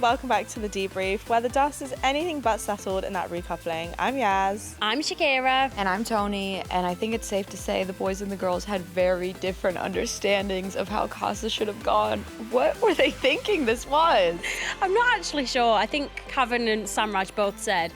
welcome back to the Debrief, where the dust is anything but settled in that recoupling. I'm Yaz. I'm Shakira. And I'm Tony, and I think it's safe to say the boys and the girls had very different understandings of how Casa should have gone. What were they thinking this was? I'm not actually sure. I think Kevin and Samraj both said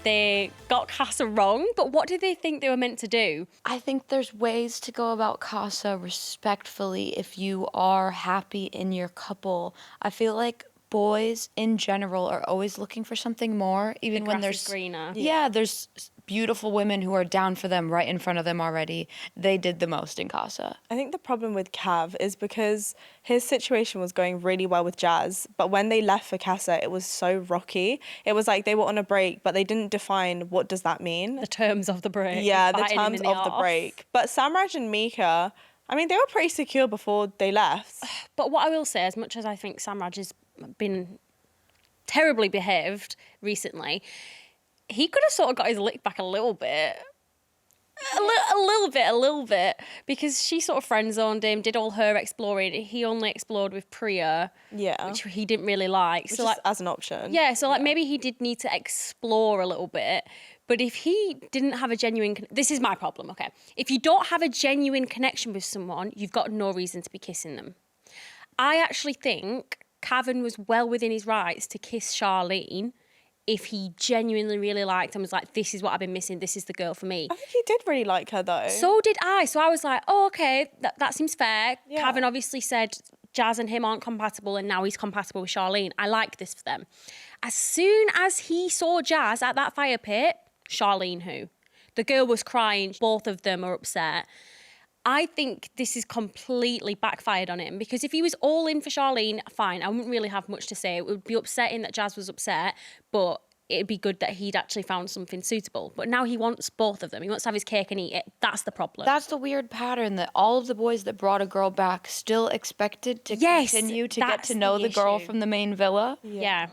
they got Casa wrong, but what did they think they were meant to do? I think there's ways to go about Casa respectfully if you are happy in your couple. I feel like boys in general are always looking for something more, even when there's greener. Yeah, there's beautiful women who are down for them right in front of them already. They did the most in Casa. I think the problem with Cav is because his situation was going really well with Jazz, but when they left for Casa, it was so rocky. It was like they were on a break, but they didn't define what does that mean. The terms of the break. Yeah, the terms of the break. But Samraj and Mika, I mean, they were pretty secure before they left. But what I will say, as much as I think Samraj has been terribly behaved recently, he could have sort of got his lick back a little bit. A little bit, because she sort of friend-zoned him, did all her exploring. He only explored with Priya, which he didn't really like. Which so like as an option. Yeah, so like maybe he did need to explore a little bit. But if he didn't have a genuine... This is my problem, okay? If you don't have a genuine connection with someone, you've got no reason to be kissing them. I actually think Kevin was well within his rights to kiss Charleen if he genuinely really liked and was like, this is what I've been missing, this is the girl for me. I think he did really like her, though. So did I. So I was like, oh, okay, that seems fair. Yeah. Kevin obviously said Jazz and him aren't compatible, and now he's compatible with Charleen. I like this for them. As soon as he saw Jazz at that fire pit, Charleen who? The girl was crying. Both of them are upset. I think this is completely backfired on him, because if he was all in for Charleen, fine, I wouldn't really have much to say. It would be upsetting that Jazz was upset, but it'd be good that he'd actually found something suitable. But now he wants both of them. He wants to have his cake and eat it. That's the problem. That's the weird pattern, that all of the boys that brought a girl back still expected to continue to get to know the girl from the main villa. Yeah.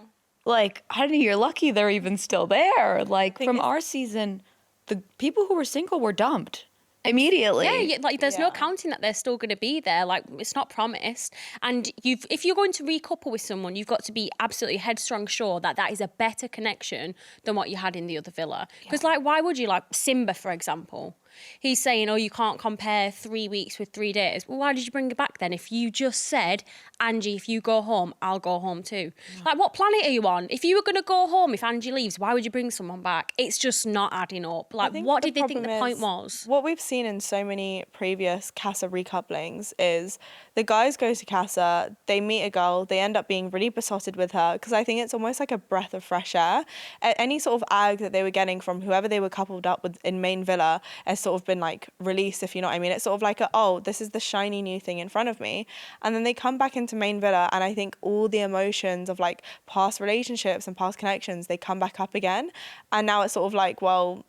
Like, honey, you're lucky they're even still there. Like, from our season, the people who were single were dumped immediately. Yeah, like there's no counting that they're still going to be there. Like, it's not promised. And if you're going to recouple with someone, you've got to be absolutely headstrong sure that that is a better connection than what you had in the other villa. Because like, why would you? Like Simba, for example, he's saying, oh, you can't compare 3 weeks with 3 days. Well, why did you bring it back then? If you just said, Angie, if you go home, I'll go home too. Like, what planet are you on? If you were going to go home, if Angie leaves, why would you bring someone back? It's just not adding up. Like, what did they think the point was? What we've seen in so many previous Casa recouplings is the guys go to Casa, they meet a girl, they end up being really besotted with her, because I think it's almost like a breath of fresh air. Any sort of ag that they were getting from whoever they were coupled up with in main villa has sort of been like released, if you know what I mean. It's sort of like this is the shiny new thing in front of me. And then they come back into main villa, and I think all the emotions of like past relationships and past connections, they come back up again. And now it's sort of like, well,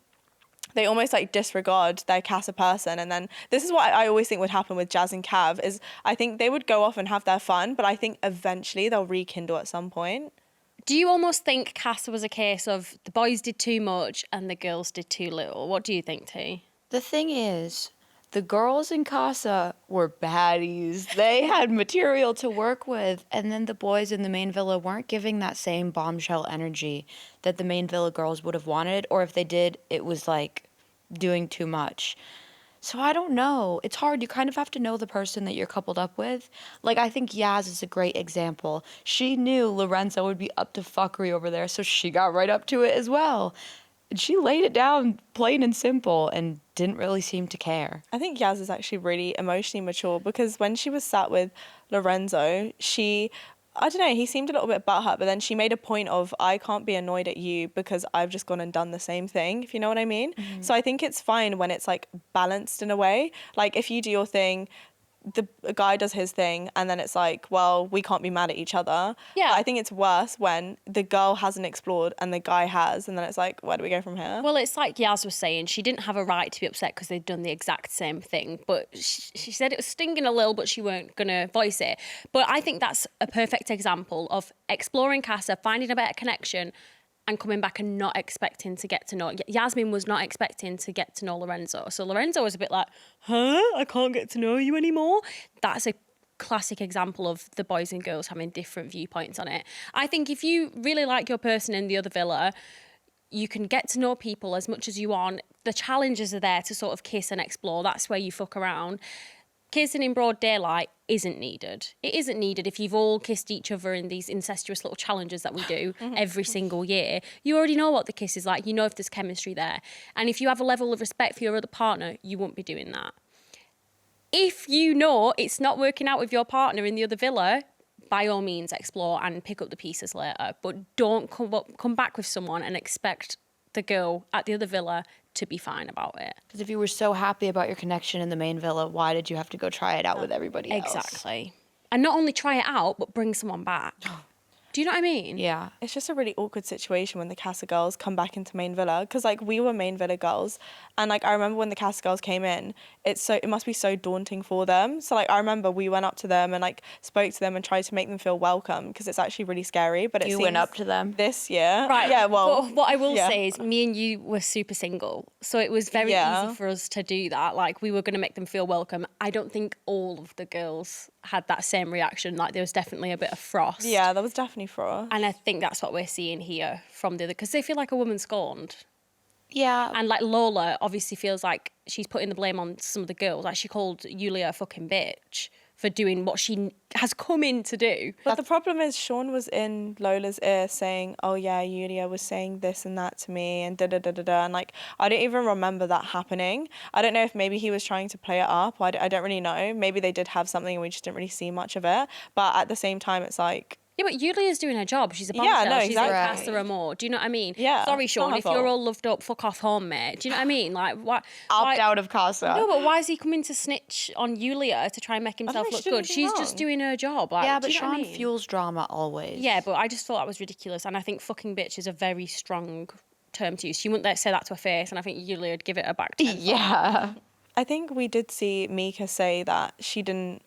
they almost like disregard their Casa person. And then this is what I always think would happen with Jazz and Cav, is I think they would go off and have their fun, but I think eventually they'll rekindle at some point. Do you almost think Casa was a case of the boys did too much and the girls did too little? What do you think, T? The thing is, the girls in Casa were baddies. They had material to work with, and then the boys in the main villa weren't giving that same bombshell energy that the main villa girls would have wanted, or if they did, it was like doing too much. So I don't know. It's hard. You kind of have to know the person that you're coupled up with. Like, I think Yaz is a great example. She knew Lorenzo would be up to fuckery over there, so she got right up to it as well. And she laid it down plain and simple and didn't really seem to care. I think Yaz is actually really emotionally mature, because when she was sat with Lorenzo, I don't know, he seemed a little bit butthurt, but then she made a point of, I can't be annoyed at you because I've just gone and done the same thing, if you know what I mean. Mm-hmm. So I think it's fine when it's like balanced in a way. Like, if you do your thing, the guy does his thing, and then it's like, well, we can't be mad at each other. Yeah. But I think it's worse when the girl hasn't explored and the guy has, and then it's like, where do we go from here? Well, it's like Yaz was saying, she didn't have a right to be upset because they'd done the exact same thing, but she said it was stinging a little, but she weren't going to voice it. But I think that's a perfect example of exploring Casa, finding a better connection, and coming back and not expecting to get to know. Jasmine was not expecting to get to know Lorenzo. So Lorenzo was a bit like, huh? I can't get to know you anymore. That's a classic example of the boys and girls having different viewpoints on it. I think if you really like your person in the other villa, you can get to know people as much as you want. The challenges are there to sort of kiss and explore. That's where you fuck around. Kissing in broad daylight isn't needed. It isn't needed if you've all kissed each other in these incestuous little challenges that we do every single year. You already know what the kiss is like. You know if there's chemistry there. And if you have a level of respect for your other partner, you won't be doing that. If you know it's not working out with your partner in the other villa, by all means explore and pick up the pieces later. But don't come back with someone and expect the girl at the other villa to be fine about it. Because if you were so happy about your connection in the main villa, why did you have to go try it out with everybody else? Exactly. And not only try it out, but bring someone back. Do you know what I mean? Yeah. It's just a really awkward situation when the Casa girls come back into main villa, because like we were main villa girls, and like I remember when the Casa girls came in, it must be so daunting for them. So like I remember we went up to them and like spoke to them and tried to make them feel welcome, because it's actually really scary. But You went up to them? this year, Right. Yeah. Well, but what I will say is, me and you were super single, so it was very easy for us to do that. Like we were going to make them feel welcome. I don't think all of the girls had that same reaction. Like there was definitely a bit of frost. yeah, that was definitely for us. And I think that's what we're seeing here from the other, because they feel like a woman scorned. Yeah. And like Lola obviously feels like she's putting the blame on some of the girls. Like she called Yulia a fucking bitch for doing what she has come in to do. But the problem is Sean was in Lola's ear saying, oh yeah, Yulia was saying this and that to me and da-da-da-da-da. And like, I don't even remember that happening. I don't know if maybe he was trying to play it up. I don't really know. Maybe they did have something and we just didn't really see much of it. But at the same time, it's like, Yeah, but Yulia's doing her job. She's a bombshell. no, She's exactly. like Casa Amor. Do you know what I mean? Yeah, Sorry, it's not Sean, her if you're fault. all loved up, fuck off home, mate. Do you know what I mean? Like, what? Opt out of Casa. No, but why is he coming to snitch on Yulia to try and make himself think look she did good? anything She's wrong. just doing her job. Like, Yeah, do but you know what I Sean mean? fuels drama always. Yeah, but I just thought that was ridiculous. And I think fucking bitch is a very strong term to use. She wouldn't say that to her face. And I think Yulia would give it a back to Yeah. I think we did see Mika say that she didn't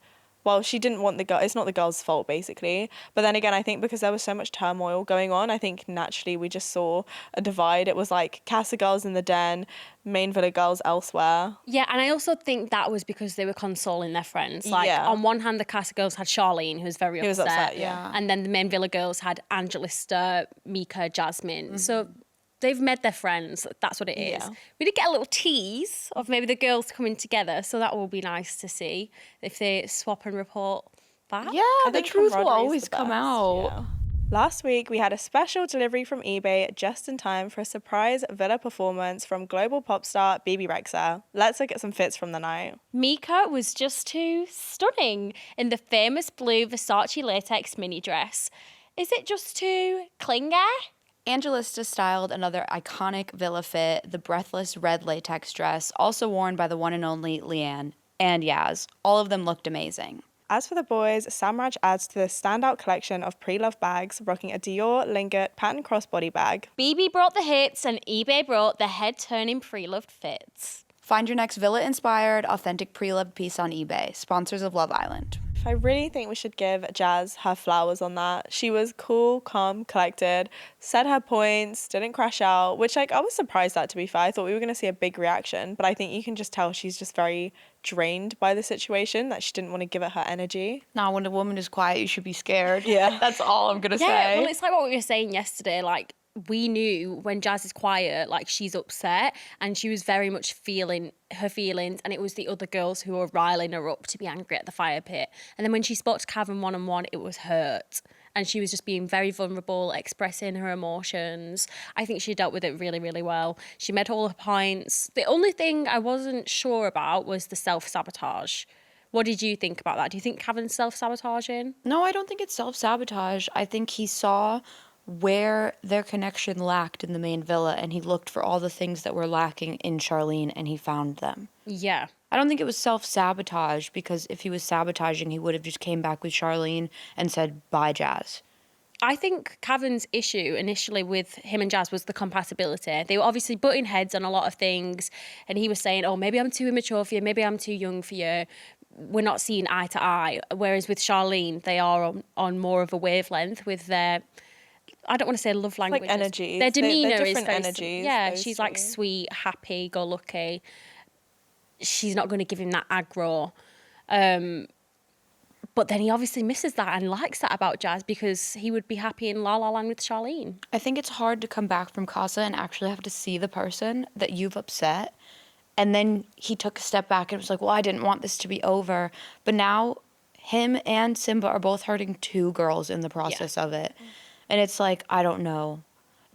want the girl. It's not the girl's fault, basically. But then again, I think because there was so much turmoil going on, I think naturally we just saw a divide. It was like Casa girls in the den, main villa girls elsewhere. Yeah, and I also think that was because they were consoling their friends. Like, Yeah. on one hand, the Casa girls had Charlene, who was very upset. was upset, yeah. And then the main villa girls had Angelista, Mika, Jasmine. So they've met their friends. That's what it is. Yeah. We did get a little tease of maybe the girls coming together. So that will be nice to see if they swap and report back. Yeah, I the think truth will camaraderie is always the come best, out. yeah. Last week, we had a special delivery from eBay just in time for a surprise villa performance from global pop star BB Rexa. Let's look at some fits from the night. Mika was just too stunning in the famous blue Versace latex mini dress. Is it just too clingy? Angelista styled another iconic villa fit, the breathless red latex dress, also worn by the one and only Leanne and Yaz. All of them looked amazing. As for the boys, Samraj adds to the standout collection of pre-loved bags, rocking a Dior Lingot pattern crossbody bag. BB brought the hits and eBay brought the head-turning pre-loved fits. Find your next villa-inspired, authentic pre-loved piece on eBay. Sponsors of Love Island. I really think we should give Jazz her flowers on that. She was cool, calm, collected, said her points, didn't crash out, which like I was surprised at, to be fair. I thought we were going to see a big reaction, but I think you can just tell she's just very drained by the situation, that she didn't want to give it her energy. Now, when a woman is quiet, you should be scared. Yeah. That's all I'm going to Yeah, say. well, it's like what we were saying yesterday, like, we knew when Jazz is quiet, like she's upset, and she was very much feeling her feelings, and it was the other girls who were riling her up to be angry at the fire pit. And then when she spoke to Kevin one-on-one, it was hurt, and she was just being very vulnerable, expressing her emotions. I think she dealt with it really, really well. She made all her points. The only thing I wasn't sure about was the self-sabotage. What did you think about that? Do you think Kevin's self-sabotaging? No, I don't think it's self-sabotage. I think he saw where their connection lacked in the main villa, and he looked for all the things that were lacking in Charleen, and he found them. Yeah. I don't think it was self-sabotage, because if he was sabotaging, he would have just came back with Charleen and said, bye, Jazz. I think Kevin's issue initially with him and Jazz was the compatibility. They were obviously butting heads on a lot of things, and he was saying, oh, maybe I'm too immature for you, maybe I'm too young for you. We're not seeing eye to eye. Whereas with Charleen, they are on more of a wavelength with their, I don't want to say love language. Like energies. Their demeanour They're is different very energies, yeah, those she's like two. sweet, happy, go lucky. She's not going to give him that aggro. But then he obviously misses that and likes that about Jazz because he would be happy in La La Land with Charleen. I think it's hard to come back from Casa and actually have to see the person that you've upset. And then he took a step back and was like, well, I didn't want this to be over. But now him and Simba are both hurting 2 girls in the process of it. And it's like, I don't know.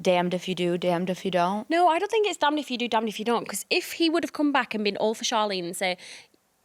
Damned if you do, damned if you don't. No, I don't think it's damned if you do, damned if you don't. Because if he would have come back and been all for Charleen and say,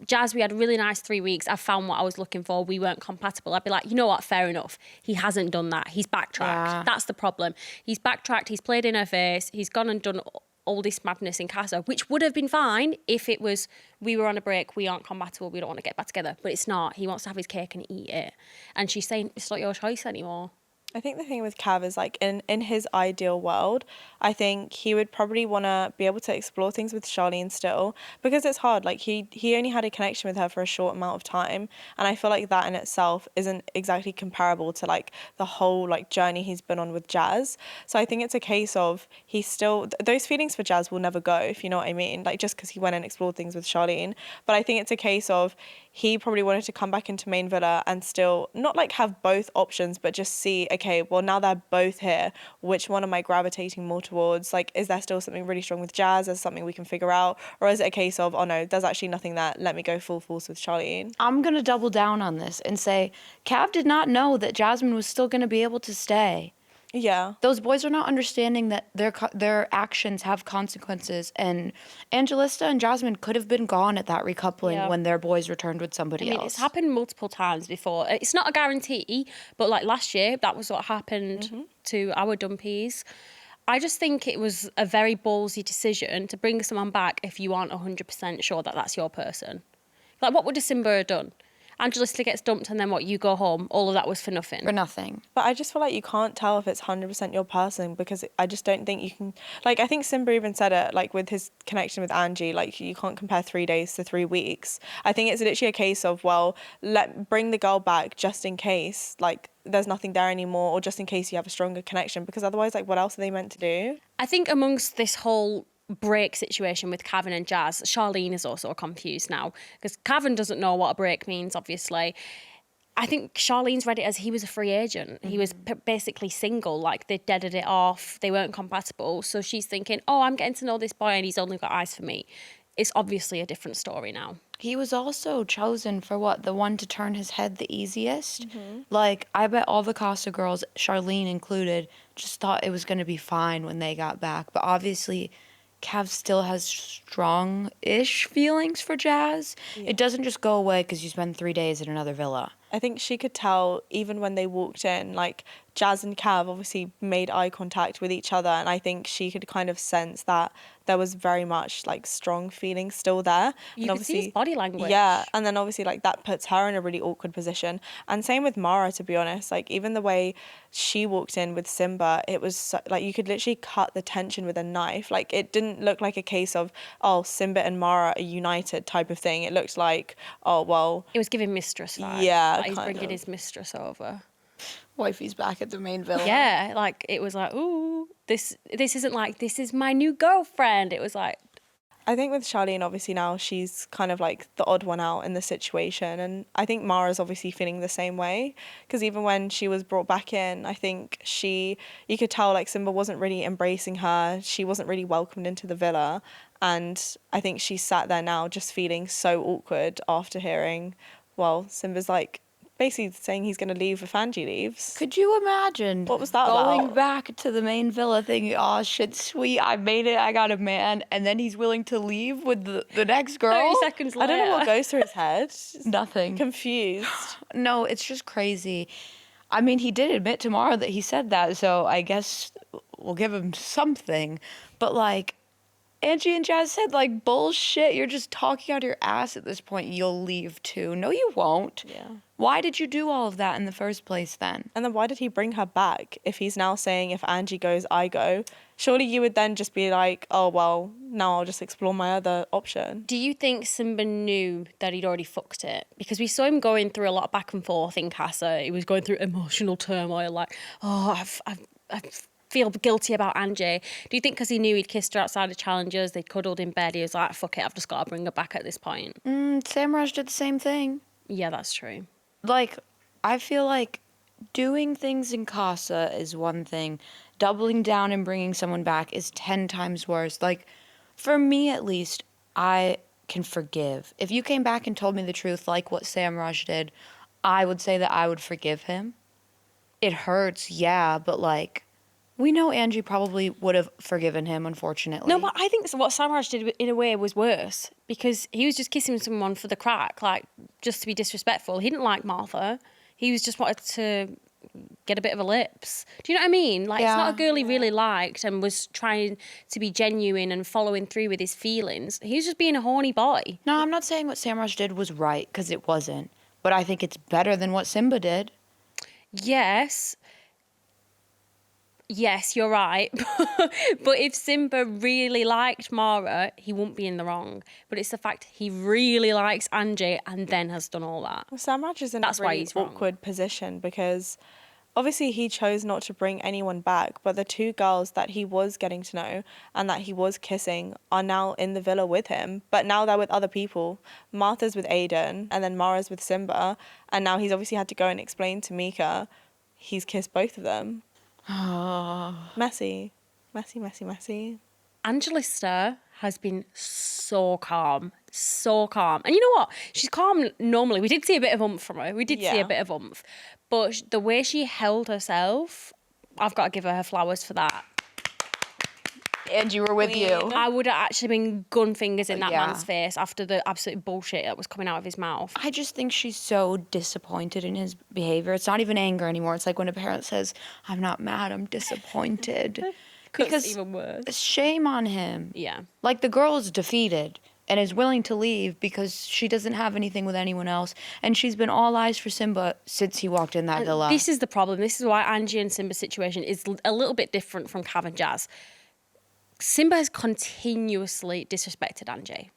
Jazz, we had a really nice 3 weeks. I found what I was looking for. We weren't compatible. I'd be like, you know what? Fair enough. He hasn't done that. He's backtracked. Yeah. That's the problem. He's backtracked. He's played in her face. He's gone and done all this madness in Casa, which would have been fine if it was, we were on a break, we aren't compatible, we don't want to get back together. But it's not. He wants to have his cake and eat it. And she's saying, it's not your choice anymore. I think the thing with Cav is like in his ideal world, I think he would probably want to be able to explore things with Charleen still, because it's hard. Like he only had a connection with her for a short amount of time, and I feel like that in itself isn't exactly comparable to like the whole like journey he's been on with Jazz. So I think it's a case of he's still those feelings for Jazz will never go, if you know what I mean. Like just because he went and explored things with Charleen, but I think it's a case of he probably wanted to come back into Main Villa and still not like have both options, but just see, okay, well now they're both here, which one am I gravitating more towards? Like, is there still something really strong with Jazz? Is something we can figure out? Or is it a case of, oh no, there's actually nothing there, let me go full force with Charleen? I'm going to double down on this and say Cav did not know that Jasmine was still going to be able to stay. Yeah. Those boys are not understanding that their actions have consequences, and Angelista and Jasmine could have been gone at that recoupling when their boys returned with somebody else. It's happened multiple times before. It's not a guarantee, but like last year, that was what happened to our dumpies. I just think it was a very ballsy decision to bring someone back if you aren't 100% sure that that's your person. Like, what would a Simba have done? Angelista gets dumped and then what, you go home? All of that was for nothing. For nothing. But I just feel like you can't tell if it's 100% your person, because I just don't think you can... Like, I think Simba even said it, like, with his connection with Angie, like, you can't compare 3 days to 3 weeks. I think it's literally a case of, well, bring the girl back just in case, like, there's nothing there anymore, or just in case you have a stronger connection, because otherwise, like, what else are they meant to do? I think amongst this whole break situation with Cavan and Jazz, Charleen is also confused now, because Cavan doesn't know what a break means, obviously. I think Charleen's read it as he was a free agent. He was basically single, like they deaded it off, they weren't compatible. So she's thinking, oh, I'm getting to know this boy and he's only got eyes for me. It's obviously a different story now. He was also chosen for what? The one to turn his head the easiest? Like, I bet all the Casa girls, Charleen included, just thought it was going to be fine when they got back. But obviously, Cav still has strong-ish feelings for Jazz. Yeah. It doesn't just go away because you spend 3 days in another villa. I think she could tell even when they walked in, like Jazz and Cav obviously made eye contact with each other, and I think she could kind of sense that there was very much like strong feelings still there. You could see his body language. Yeah, and then obviously like that puts her in a really awkward position. And same with Mara, to be honest. Like even the way she walked in with Simba, it was so, like you could literally cut the tension with a knife. Like it didn't look like a case of, oh, Simba and Mara are united type of thing. It looked like, oh, well. It was giving mistress vibes. Yeah, like he's bringing his mistress over. Wifey's back at the main villa. Yeah, like it was like, ooh, this isn't like, this is my new girlfriend. It was like. I think with Charleen, obviously now she's kind of like the odd one out in the situation. And I think Mara's obviously feeling the same way. Because even when she was brought back in, I think you could tell like Simba wasn't really embracing her. She wasn't really welcomed into the villa. And I think she sat there now just feeling so awkward after hearing, well, Simba's like, basically saying he's going to leave if Angie leaves. Could you imagine? What was that going about? back to the main villa thinking, oh, shit, sweet, I made it, I got a man, and then he's willing to leave with the next girl? 30 seconds later. I don't know what goes through his head. Nothing. Confused. No, it's just crazy. I mean, he did admit tomorrow that he said that, so I guess we'll give him something. But, like, Angie and Jazz said, like, bullshit, you're just talking out of your ass at this point. You'll leave, too. No, you won't. Yeah. Why did you do all of that in the first place, then? And then why did he bring her back if he's now saying if Angie goes, I go? Surely you would then just be like, oh, well, now I'll just explore my other option. Do you think Simba knew that he'd already fucked it? Because we saw him going through a lot of back and forth in Casa. He was going through emotional turmoil, like, oh, I feel guilty about Angie. Do you think because he knew he'd kissed her outside of Challengers, they'd cuddled in bed, he was like, fuck it, I've just got to bring her back at this point? Samraj did the same thing. Yeah, that's true. like, I feel like doing things in Casa is one thing. Doubling down and bringing someone back is 10 times worse. Like, for me at least, I can forgive. If you came back and told me the truth, like what Sam Raj did, I would say that I would forgive him. It hurts, yeah, but like, we know Angie probably would have forgiven him, unfortunately. No, but I think what Samraj did in a way was worse because he was just kissing someone for the crack, like just to be disrespectful. He didn't like Martha. He was just wanted to get a bit of a lips. Do you know what I mean? Like, it's not a girl he really liked and was trying to be genuine and following through with his feelings. He was just being a horny boy. No, I'm not saying what Samraj did was right, because it wasn't. But I think it's better than what Simba did. Yes, you're right. But if Simba really liked Mara, he wouldn't be in the wrong. But it's the fact he really likes Angie and then has done all that. Well, Sam Raj is in That's a why really he's wrong. awkward position because obviously he chose not to bring anyone back, but the two girls that he was getting to know and that he was kissing are now in the villa with him, but now they're with other people. Martha's with Aiden and then Mara's with Simba, and now he's obviously had to go and explain to Mika he's kissed both of them. Messy. Angelista has been so calm. And you know what? She's calm normally. We did see a bit of oomph from her. But the way she held herself, I've got to give her flowers for that. Angie, we're with you. I would have actually been gun fingers in that Yeah. man's face after the absolute bullshit that was coming out of his mouth. I just think she's so disappointed in his behavior. It's not even anger anymore. It's like when a parent says, I'm not mad, I'm disappointed. Because even worse. Shame on him. Yeah. Like, the girl is defeated and is willing to leave because she doesn't have anything with anyone else. And she's been all eyes for Simba since he walked in that villa. This is the problem. This is why Angie and Simba's situation is a little bit different from Cav and Jazz. Simba has continuously disrespected Angie.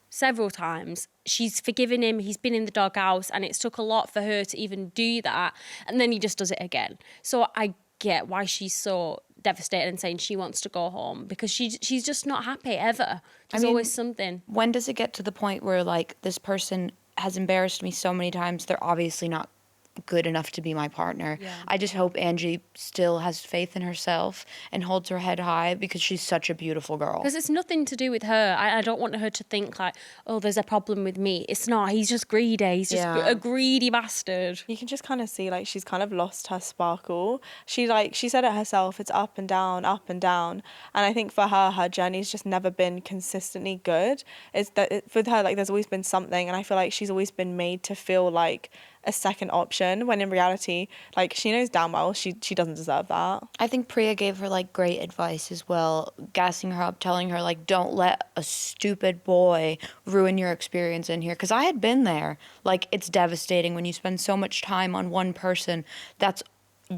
Several times. She's forgiven him. He's been in the doghouse, and it's took a lot for her to even do that. And then he just does it again. So I get why she's so devastated and saying she wants to go home, because she's just not happy ever. There's always something. When does it get to the point where, like, this person has embarrassed me so many times, they're obviously not good enough to be my partner? Yeah. I just hope Angie still has faith in herself and holds her head high, because she's such a beautiful girl. Because it's nothing to do with her. I don't want her to think like, oh, there's a problem with me. It's not. He's just greedy. He's just a greedy bastard. You can just kind of see like she's kind of lost her sparkle. She said it herself, it's up and down, up and down. And I think for her journey's just never been consistently good. It's that with her, like, there's always been something, and I feel like she's always been made to feel like a second option, when in reality, like, she knows damn well she doesn't deserve that. I think Priya gave her, like, great advice as well, gassing her up, telling her, like, don't let a stupid boy ruin your experience in here. Because I had been there. Like, it's devastating when you spend so much time on one person. That's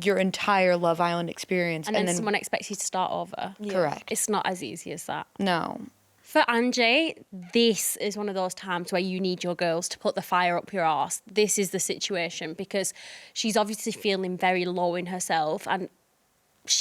your entire Love Island experience. And then someone expects you to start over. Yeah. Correct. It's not as easy as that. No. For Angie, this is one of those times where you need your girls to put the fire up your arse. This is the situation, because she's obviously feeling very low in herself, and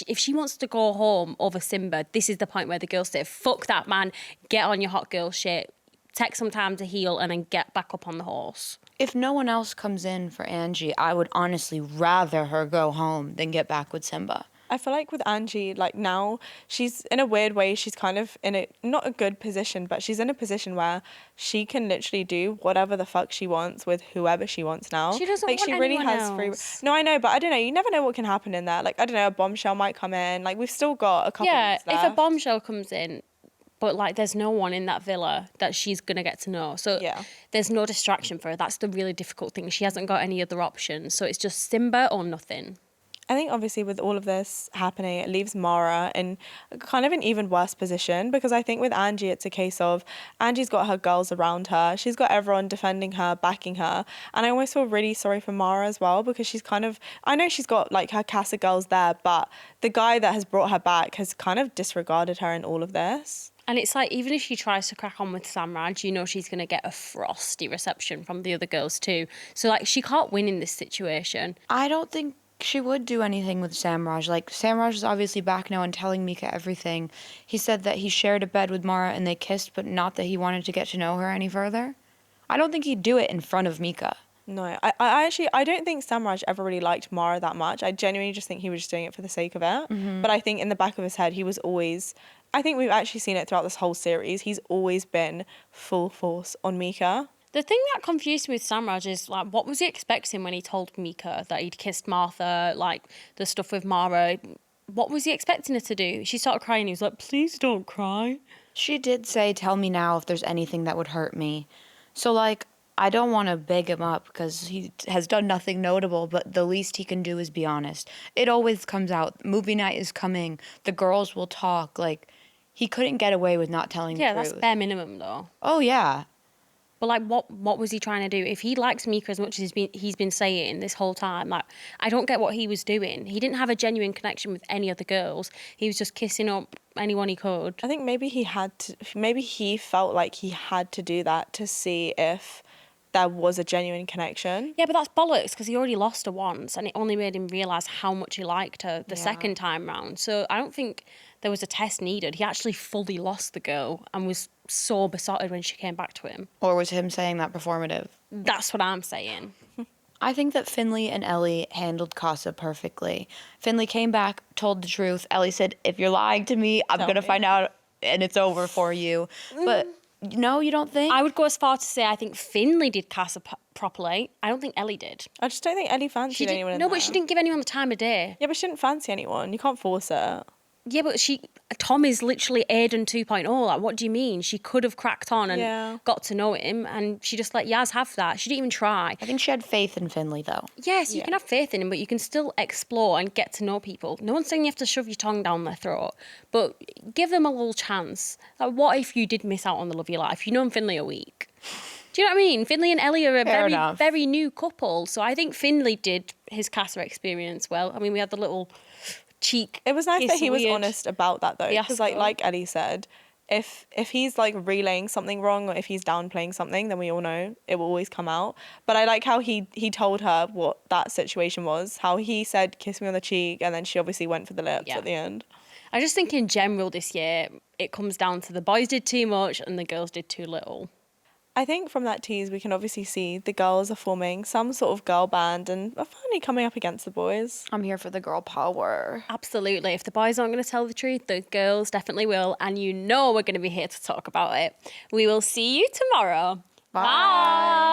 if she wants to go home over Simba, this is the point where the girls say, fuck that man, get on your hot girl shit, take some time to heal, and then get back up on the horse. If no one else comes in for Angie, I would honestly rather her go home than get back with Simba. I feel like with Angie, like, now she's in a weird way, she's kind of in a not a good position, but she's in a position where she can literally do whatever the fuck she wants with whoever she wants now. She doesn't like, want she really anyone has else. free. No, I know, but I don't know. You never know what can happen in there. Like, I don't know, a Bombshell might come in. Like, we've still got a couple. Yeah, weeks if a left. Bombshell comes in, but like there's no one in that villa that she's gonna get to know, so there's no distraction for her. That's the really difficult thing. She hasn't got any other options, so it's just Simba or nothing. I think obviously with all of this happening, it leaves Mara in kind of an even worse position, because I think with Angie, it's a case of Angie's got her girls around her. She's got everyone defending her, backing her. And I almost feel really sorry for Mara as well, because she's kind of, I know she's got like her Casa girls there, but the guy that has brought her back has kind of disregarded her in all of this. And it's like, even if she tries to crack on with Samraj, you know she's going to get a frosty reception from the other girls too. So like, she can't win in this situation. I don't think she would do anything with Samraj. Like, Samraj is obviously back now and telling Mika everything. He said that he shared a bed with Mara and they kissed, but not that he wanted to get to know her any further. I don't think he'd do it in front of Mika. No, I actually, I don't think Samraj ever really liked Mara that much. I genuinely just think he was just doing it for the sake of it. But I think in the back of his head, he was always, I think we've actually seen it throughout this whole series. He's always been full force on Mika. The thing that confused me with Samraj is, like, what was he expecting when he told Mika that he'd kissed Martha, like, the stuff with Mara? What was he expecting her to do? She started crying. He was like, please don't cry. She did say, tell me now if there's anything that would hurt me. So, like, I don't want to big him up because he has done nothing notable, but the least he can do is be honest. It always comes out. Movie night is coming. The girls will talk. Like, he couldn't get away with not telling the truth. Yeah, that's bare minimum, though. Oh, yeah. But, like, what was he trying to do? If he likes Mika as much as he's been saying this whole time, like, I don't get what he was doing. He didn't have a genuine connection with any of the girls. He was just kissing up anyone he could. I think maybe he felt like he had to do that to see if there was a genuine connection. Yeah, but that's bollocks because he already lost her once and it only made him realise how much he liked her the second time round. So I don't think there was a test needed. He actually fully lost the girl and was so besotted when she came back to him. Or was him saying that performative? That's what I'm saying. I think that Finley and Ellie handled Casa perfectly. Finley came back, told the truth. Ellie said, if you're lying to me, I'm going to find out and it's over for you. But no, you don't think? I would go as far to say I think Finley did Casa properly. I don't think Ellie did. I just don't think Ellie fancied anyone in No, there. but she didn't give anyone the time of day. Yeah, but she didn't fancy anyone. You can't force it. Yeah, but Tom is literally Aiden 2.0. Like, what do you mean? She could have cracked on and got to know him, and she just let Yaz have that. She didn't even try. I think she had faith in Finley, though. Yes, you can have faith in him, but you can still explore and get to know people. No one's saying you have to shove your tongue down their throat, but give them a little chance. Like, what if you did miss out on the love of your life? You've known Finley a week. Do you know what I mean? Finley and Ellie are a very new couple, so I think Finley did his Casa experience well. I mean, we had the little cheek. It was nice that he was weird honest about that though, because like Ellie said, if he's like relaying something wrong or if he's downplaying something, then we all know it will always come out. But I like how he told her what that situation was, how he said kiss me on the cheek and then she obviously went for the lips at the end. I just think in general this year it comes down to the boys did too much and the girls did too little. I think from that tease we can obviously see the girls are forming some sort of girl band and are finally coming up against the boys. I'm here for the girl power. Absolutely. If the boys aren't going to tell the truth, the girls definitely will. And you know we're going to be here to talk about it. We will see you tomorrow. Bye. Bye.